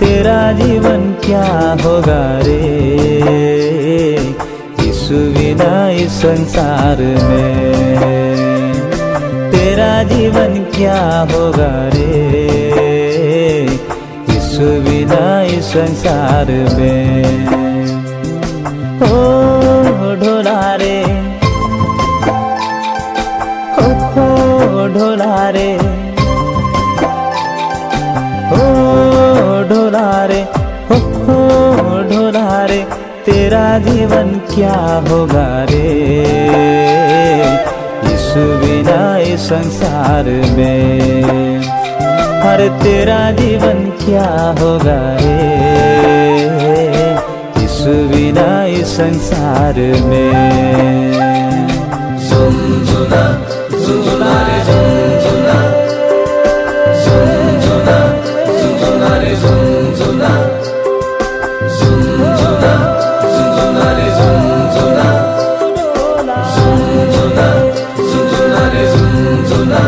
तेरा जीवन क्या होगा रे यीशु बिना इस संसार में। तेरा जीवन क्या होगा रे यीशु बिना इस संसार में। ओ ढोला रे, ओ ढोला रे, ढोला रे, हो ढोला रे, तेरा जीवन क्या होगा रे यीशु बिना इस संसार में। अरे तेरा जीवन क्या होगा रे यीशु बिना इस संसार में। झुनझुना झुनझुना रे झुनझुना, झुनझुना झुनझुना रे झुनझुना, झुनझुना झुनझुना रे झुनझुना, झुनझुना झुनझुना रे झुनझुना।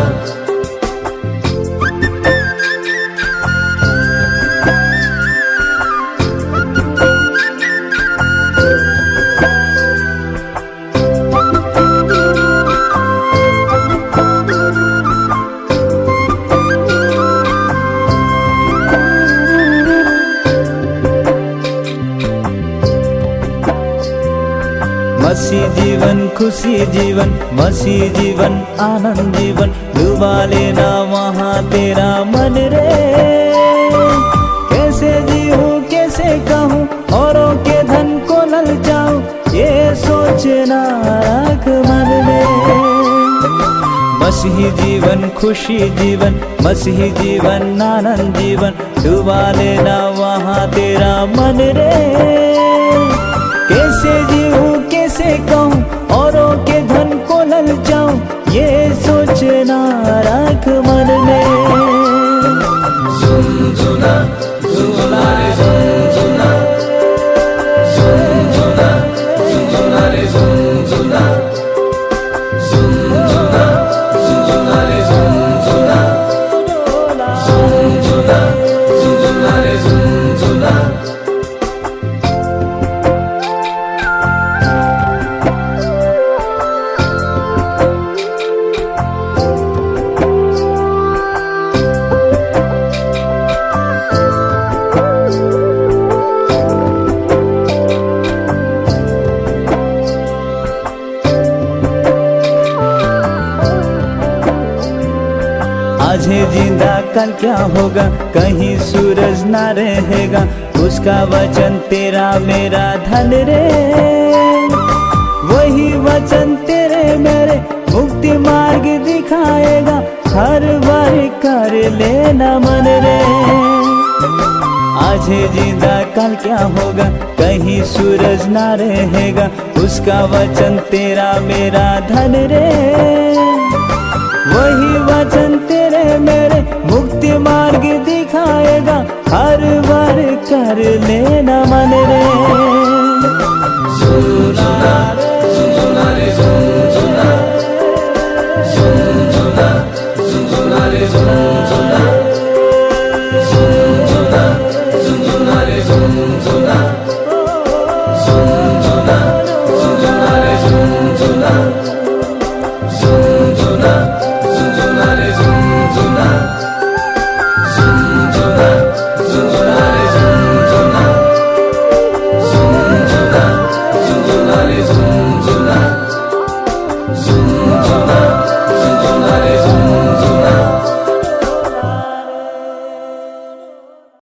मसीह जीवन खुशी जीवन, मसीह जीवन आनंद जीवन, डुबा लेना वहाँ तेरा मन रे। कैसे जीऊँ कैसे कहूँ औरों के धन को ललचाऊँ, ये सोचना रख मन में। मसीह जीवन खुशी जीवन, मसीह जीवन आनंद जीवन, डुबा लेना वहाँ तेरा मन रे। कैसे जीऊँ कैसे कहूँ औरों के धन को ललचाऊँ, ये सोचना रख मन में। झुनझुना झुनझुना रे झुनझुना, झुनझुना झुनझुना रे झुनझुना, झुनझुना झुनझुना रे झुनझुना, झुनझुना झुनझुना रे झुनझुना। आज है जिंदा कल क्या होगा, कहीं सूरज ना रहेगा, उसका वचन तेरा मेरा धन रे। वही वचन तेरे मेरे मुक्ति मार्ग दिखाएगा, हर बार कर लेना मन रे। आज है जिंदा कल क्या होगा, कहीं सूरज ना रहेगा, उसका वचन तेरा मेरा धन रे। वही वचन तेरे मेरे मुक्ति मार्ग दिखाएगा, हर बार कर लेना मन रे। झुनझुना झुनझुना रे झुनझुना, झुनझुना झुनझुना रे झुनझुना, झुनझुना झुनझुना रे झुनझुना, झुनझुना झुनझुना रे झुनझुना, झुनझुना झुनझुना रे झुनझुना, झुनझुना झुनझुना रे झुनझुना, झुनझुना मोहम्मद